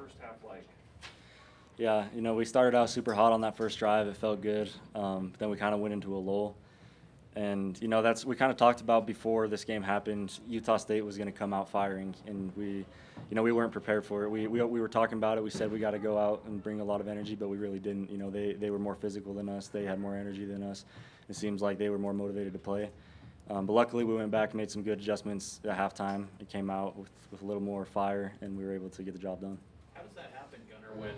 first half like? Yeah, we started out super hot on that first drive. It felt good. Then we kind of went into a lull. And, we kind of talked about before this game happened, Utah State was going to come out firing, and we weren't prepared for it. We were talking about it. We said we got to go out and bring a lot of energy, but we really didn't. They were more physical than us. They had more energy than us. It seems like they were more motivated to play. But luckily, we went back and made some good adjustments at halftime. It came out with a little more fire, and we were able to get the job done. How does that happen, Gunner,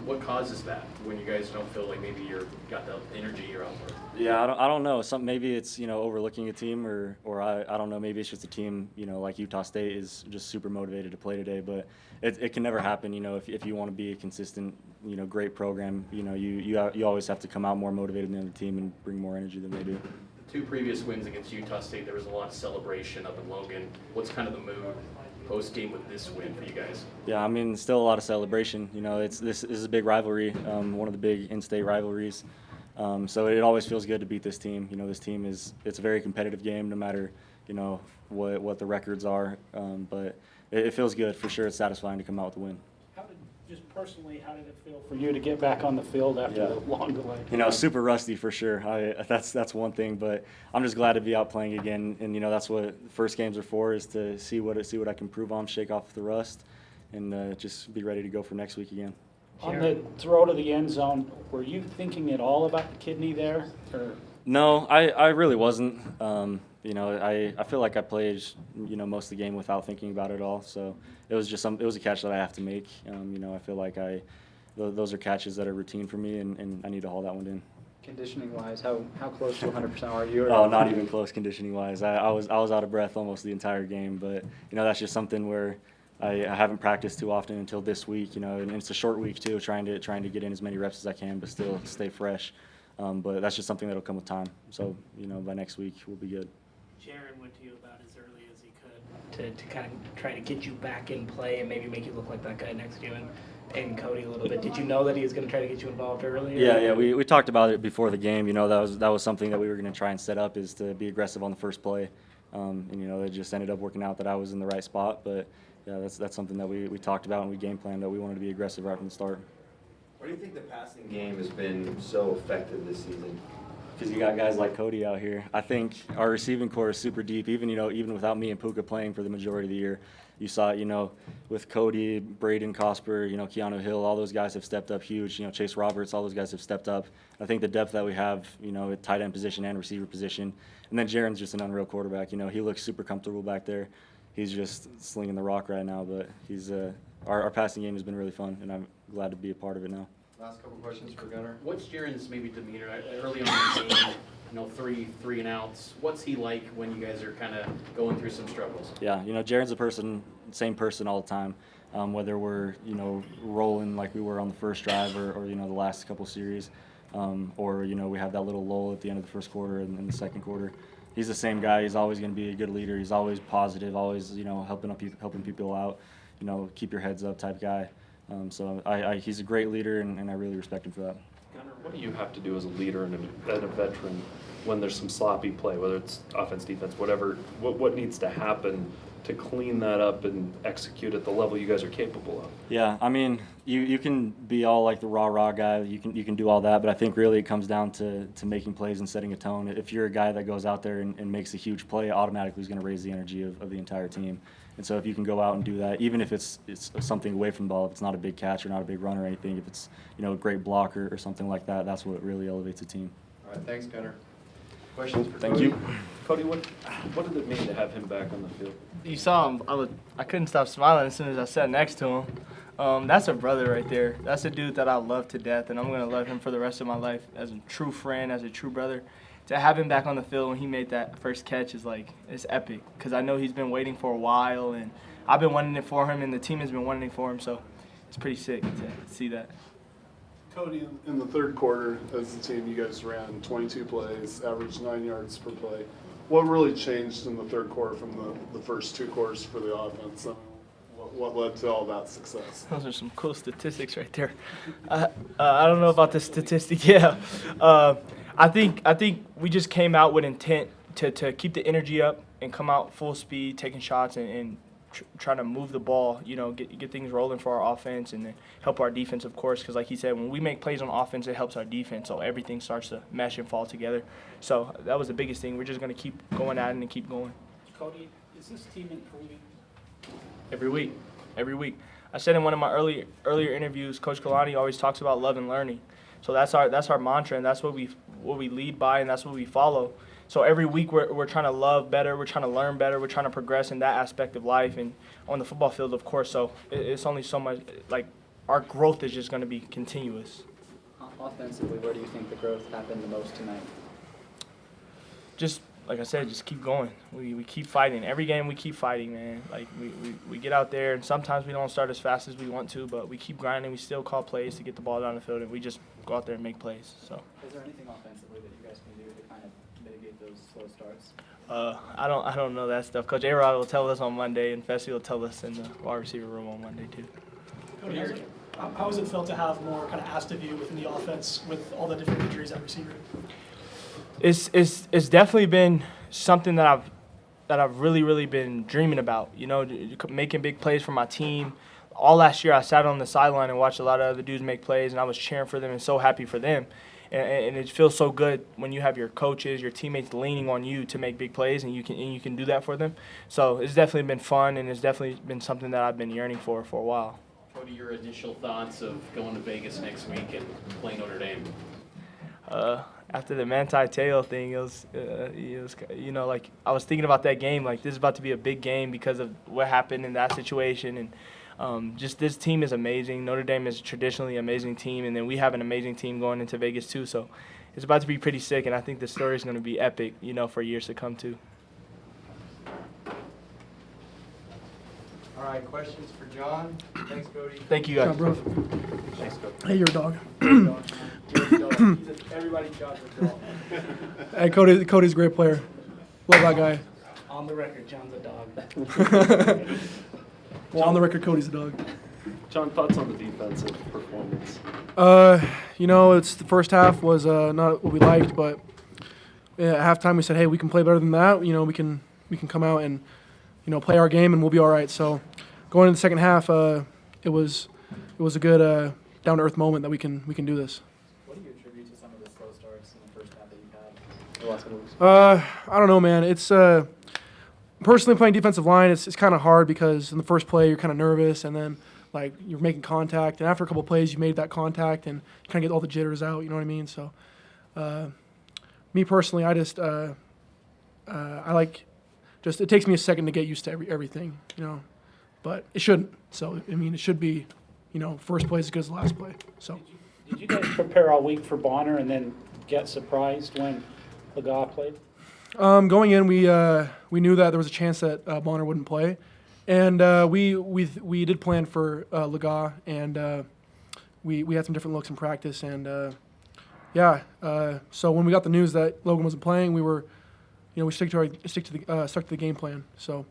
what causes that when you guys don't feel like maybe you're got the energy you're out for? Yeah, I don't know. Maybe it's overlooking a team, or I don't know. Maybe it's just a team like Utah State is just super motivated to play today. But it can never happen. If you want to be a consistent great program, you always have to come out more motivated than the team and bring more energy than they do. The 2 previous wins against Utah State, there was a lot of celebration up in Logan. What's kind of the mood post-game with this win for you guys? Yeah, still a lot of celebration. This is a big rivalry, one of the big in-state rivalries. So it always feels good to beat this team. This team it's a very competitive game, no matter what the records are. But it feels good for sure. It's satisfying to come out with a win. How did it feel for you to get back on the field after the long delay? Super rusty for sure. That's one thing, but I'm just glad to be out playing again. And that's what first games are for, is to see what I can improve on, shake off the rust, and just be ready to go for next week again. On the throw to the end zone, were you thinking at all about the kidney there? Or? No, I really wasn't. I feel like I played most of the game without thinking about it at all. So it was just it was a catch that I have to make. I feel like those are catches that are routine for me, and I need to haul that one in. Conditioning-wise, how close to 100% are you? Oh, not even close conditioning-wise. I was out of breath almost the entire game, but that's just something where I haven't practiced too often until this week. And it's a short week too, trying to get in as many reps as I can, but still stay fresh. But that's just something that'll come with time. So by next week we'll be good. Jaron went to you about as early as he could to kind of try to get you back in play and maybe make you look like that guy next to you and Kody a little bit. Did you know that he was going to try to get you involved early? Yeah. We talked about it before the game. That was something that we were going to try and set up, is to be aggressive on the first play. And it just ended up working out that I was in the right spot. But yeah, that's something that we talked about and we game planned, that we wanted to be aggressive right from the start. Why do you think the passing game has been so effective this season? Because you got guys like Kody out here. I think our receiving core is super deep. Even without me and Puka playing for the majority of the year, you saw it. With Kody, Braden Cosper, Keanu Hill, all those guys have stepped up huge. Chase Roberts, all those guys have stepped up. I think the depth that we have, at tight end position and receiver position, and then Jaron's just an unreal quarterback. He looks super comfortable back there. He's just slinging the rock right now. But he's our passing game has been really fun, and I'm glad to be a part of it now. Last couple questions for Gunner. What's Jaron's maybe demeanor early on in the game? Three and outs. What's he like when you guys are kind of going through some struggles? Yeah, Jaron's same person all the time. Whether we're rolling like we were on the first drive or the last couple series, or we have that little lull at the end of the first quarter and in the second quarter. He's the same guy. He's always going to be a good leader. He's always positive, always helping people out. Keep your heads up type guy. So he's a great leader, and I really respect him for that. Gunner, what do you have to do as a leader and a veteran when there's some sloppy play, whether it's offense, defense, whatever? What needs to happen to clean that up and execute at the level you guys are capable of? Yeah, you can be all like the rah-rah guy. You can do all that, but I think really it comes down to making plays and setting a tone. If you're a guy that goes out there and makes a huge play, automatically is going to raise the energy of the entire team. And so if you can go out and do that, even if it's something away from the ball, if it's not a big catch or not a big run or anything, if it's a great block or something like that, that's what really elevates a team. All right, thanks, Gunner. Questions for Thank Kody? you. Cody, what did it mean to have him back on the field? You saw him. I couldn't stop smiling as soon as I sat next to him. That's a brother right there. That's a dude that I love to death, and I'm going to love him for the rest of my life as a true friend, as a true brother. To have him back on the field when he made that first catch is it's epic, because I know he's been waiting for a while, and I've been wanting it for him, and the team has been wanting it for him, so it's pretty sick to see that. Cody, in the third quarter, as a team, you guys ran 22 plays, averaged 9 yards per play. What really changed in the third quarter from the first 2 quarters for the offense? What led to all that success? Those are some cool statistics right there. I don't know about the statistic. Yeah, I think we just came out with intent to keep the energy up and come out full speed, taking shots and trying to move the ball, get things rolling for our offense and then help our defense, of course, because like he said, when we make plays on offense, it helps our defense, so everything starts to mesh and fall together. So that was the biggest thing. We're just going to keep going at it and keep going. Kody, is this team improving? Every week. I said in one of my earlier interviews, Coach Kalani always talks about love and learning. So that's our mantra, and that's what we lead by, and that's what we follow. So every week we're trying to love better, we're trying to learn better, we're trying to progress in that aspect of life and on the football field, of course. So it's only so much, like, our growth is just going to be continuous. Offensively, where do you think the growth happened the most tonight? Just like I said, just keep going. We keep fighting. Every game we keep fighting, man. Like we get out there, and sometimes we don't start as fast as we want to, but we keep grinding. We still call plays to get the ball down the field, and we just go out there and make plays. So. Is there anything offensively that you guys can do to kind of mitigate those slow starts? I don't know that stuff. Coach A-Rod will tell us on Monday, and Fessy will tell us in the wide receiver room on Monday too. Cody, how has it felt to have more kind of asked of you within the offense with all the different injuries at receiver? It's definitely been something that I've really been dreaming about. Making big plays for my team. All last year I sat on the sideline and watched a lot of other dudes make plays, and I was cheering for them and so happy for them. And it feels so good when you have your coaches, your teammates leaning on you to make big plays, and you can do that for them. So it's definitely been fun, and it's definitely been something that I've been yearning for a while. Kody, your initial thoughts of going to Vegas next week and playing Notre Dame? After the Manti Te'o thing, it was like I was thinking about that game, like this is about to be a big game because of what happened in that situation, and just this team is amazing. Notre Dame is traditionally an amazing team, and then we have an amazing team going into Vegas too, so it's about to be pretty sick, and I think the story is going to be epic, for years to come too. All right, questions for John? Thanks, Kody. Thank you guys. Thanks, Kody. Hey, you're a dog. Everybody's John's a dog. Hey, Cody's a great player. Love that guy. On the record, John's a dog. Well, on the record, Cody's a dog. John, thoughts on the defensive performance? It's the first half was not what we liked, but at halftime we said, hey, we can play better than that. We can come out and play our game and we'll be all right. So going into the second half, it was a good down to earth moment that we can do this. What do you attribute to some of the slow starts in the first half that you've had the last couple weeks? I don't know, man. It's personally playing defensive line. It's kind of hard because in the first play you're kind of nervous, and then like you're making contact, and after a couple of plays you made that contact and you kind of get all the jitters out. You know what I mean? So, me personally, I just I like just it takes me a second to get used to everything, but it shouldn't. So it should be, first play is as good as the last play. So. Did you guys prepare all week for Bonner and then get surprised when Laga played? Going in, we knew that there was a chance that Bonner wouldn't play, and we did plan for Laga, and we had some different looks in practice, and so when we got the news that Logan wasn't playing, we stuck to the game plan. So.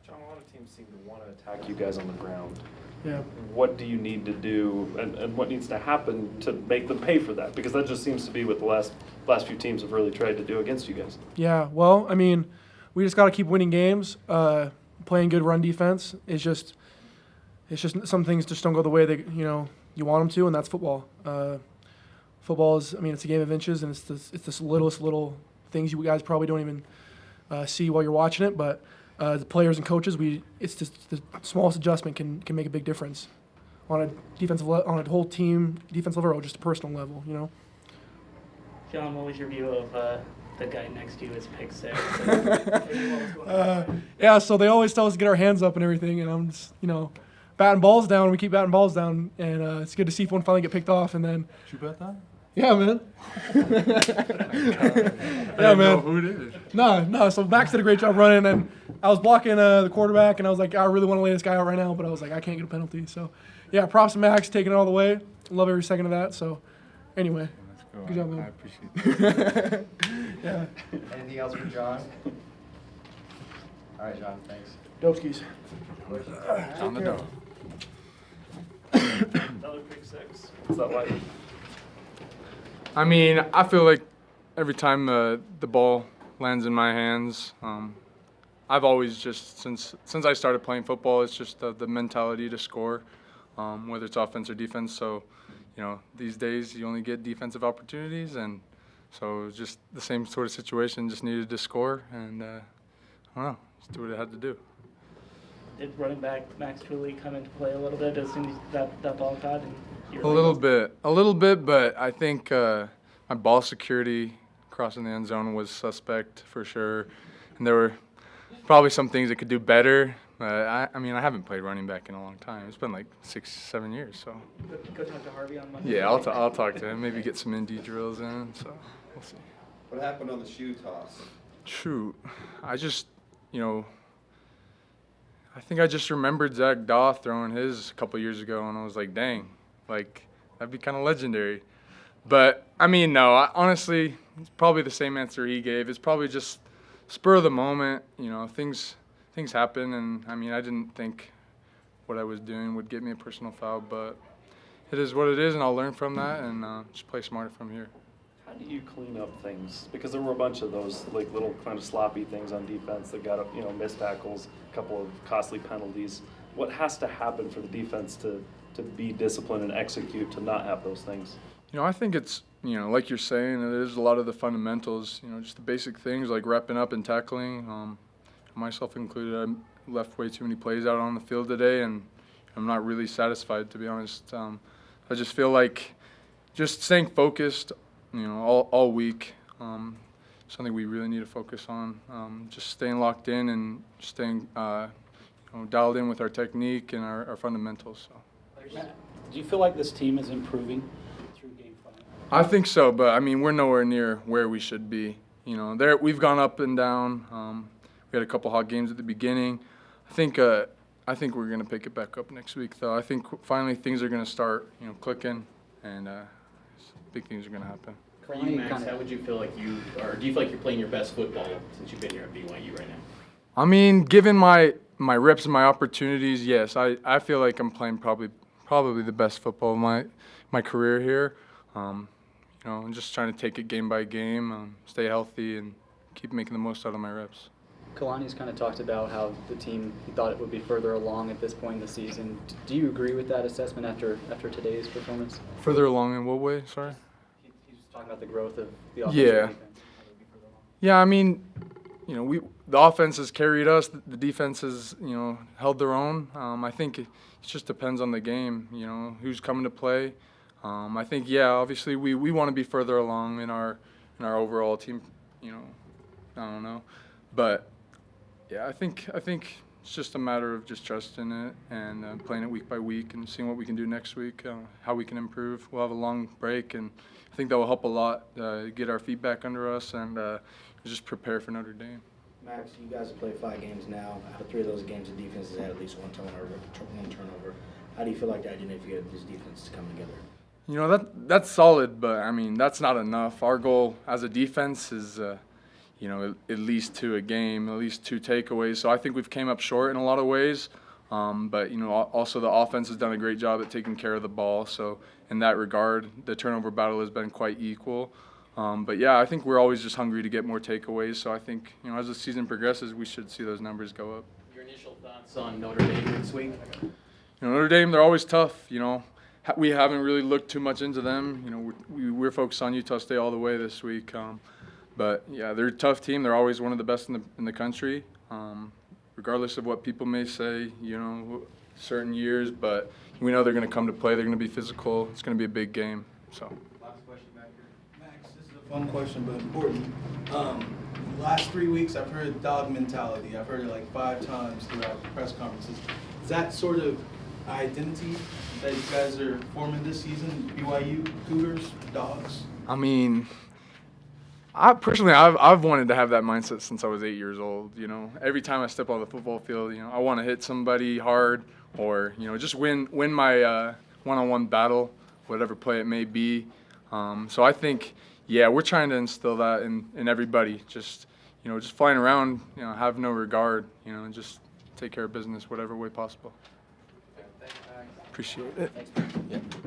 John, a lot of teams seem to want to attack you guys on the ground. Yeah. What do you need to do, and what needs to happen to make them pay for that? Because that just seems to be what the last few teams have really tried to do against you guys. Yeah, well, we just got to keep winning games, playing good run defense. It's just some things just don't go the way that you want them to, and that's football. Football is, it's a game of inches, and it's the littlest little things you guys probably don't even see while you're watching it, but. The players and coaches, it's just the smallest adjustment can make a big difference on a whole team defensive level or just a personal level, John, what was your view of the guy next to you, his pick six? Yeah, so they always tell us to get our hands up and everything, and I'm just, batting balls down. We keep batting balls down, and it's good to see one finally get picked off, and then. Did you bet that? Yeah, man. Yeah, man. Who it is? No. So Max did a great job running, and I was blocking the quarterback, and I was like, I really want to lay this guy out right now, but I was like, I can't get a penalty. So, yeah, props to Max taking it all the way. Love every second of that. So, anyway, good job, man. I appreciate it. Yeah. Anything else for John? All right, John. Thanks. Dopeskies. On the dome. Another pick six. What's that like? I feel like every time the ball lands in my hands, I've always just since I started playing football, it's just the mentality to score, whether it's offense or defense. So, these days you only get defensive opportunities, and so just the same sort of situation. Just needed to score, and I don't know, just do what I had to do. Did running back Max Tooley come into play a little bit as soon as that ball caught? A little bit, but I think my ball security crossing the end zone was suspect for sure, and there were probably some things that could do better. I haven't played running back in a long time. It's been like 6-7 years, so. Go talk to Harvey on Monday. Yeah, I'll talk to him. Maybe get some indie drills in. So we'll see. What happened on the shoe toss? Shoot, I just, I think I just remembered Zach Daw throwing his a couple years ago, and I was like, dang, like that'd be kind of legendary. But no, honestly, it's probably the same answer he gave. It's probably just spur of the moment. Things happen, and I didn't think what I was doing would get me a personal foul, but it is what it is, and I'll learn from that and just play smarter from here. How do you clean up things? Because there were a bunch of those like little kind of sloppy things on defense that got missed tackles, a couple of costly penalties. What has to happen for the defense to be disciplined and execute to not have those things? I think it's like you're saying, it is a lot of the fundamentals. Just the basic things like repping up and tackling. Myself included, I left way too many plays out on the field today, and I'm not really satisfied, to be honest. I just feel like just staying focused, all week, something we really need to focus on. Just staying locked in and staying dialed in with our technique and our fundamentals. So. Matt, do you feel like this team is improving through game 5? I think so, but we're nowhere near where we should be. We've gone up and down. We had a couple hot games at the beginning. I think we're going to pick it back up next week, though. I think finally things are going to start, clicking, and big things are going to happen. For you, Max, how would you feel like do you feel like you're playing your best football since you've been here at BYU right now? Given my reps and my opportunities, yes, I feel like I'm playing probably the best football of my career here. I'm just trying to take it game by game, stay healthy, and keep making the most out of my reps. Kalani's kind of talked about how the team, he thought it would be further along at this point in the season. Do you agree with that assessment after today's performance? Further along in what way? Sorry? He's talking about the growth of the offensive defense. Yeah, the offense has carried us. The defense has, held their own. I think it just depends on the game, who's coming to play. I think, obviously we want to be further along in our overall team, I don't know. But, I think it's just a matter of just trusting it and playing it week by week and seeing what we can do next week, how we can improve. We'll have a long break, and I think that will help a lot, get our feet back under us and just prepare for Notre Dame. Max, you guys have played 5 games now. Out of 3 of those games, the defense has had at least one turnover. How do you feel like the identity of this defense is coming together? That's solid, but that's not enough. Our goal as a defense is at least 2 a game, at least 2 takeaways. So I think we've came up short in a lot of ways. But also the offense has done a great job at taking care of the ball. So in that regard, the turnover battle has been quite equal. But I think we're always just hungry to get more takeaways. So I think as the season progresses, we should see those numbers go up. Your initial thoughts on Notre Dame this week? Notre Dame, they're always tough. We haven't really looked too much into them. We're focused on Utah State all the way this week. But they're a tough team. They're always one of the best in the country, regardless of what people may say. Certain years, but we know they're going to come to play. They're going to be physical. It's going to be a big game. So. Last question back here, Max. This is a fun question, but important. The last 3 weeks, I've heard dog mentality. I've heard it like 5 times throughout press conferences. Is that sort of identity that you guys are forming this season? BYU Cougars, dogs. I've wanted to have that mindset since I was 8 years old. Every time I step on the football field, I want to hit somebody hard or just win my one-on-one battle, whatever play it may be. So I think we're trying to instill that in everybody. Just flying around, have no regard. Just take care of business whatever way possible. Appreciate it.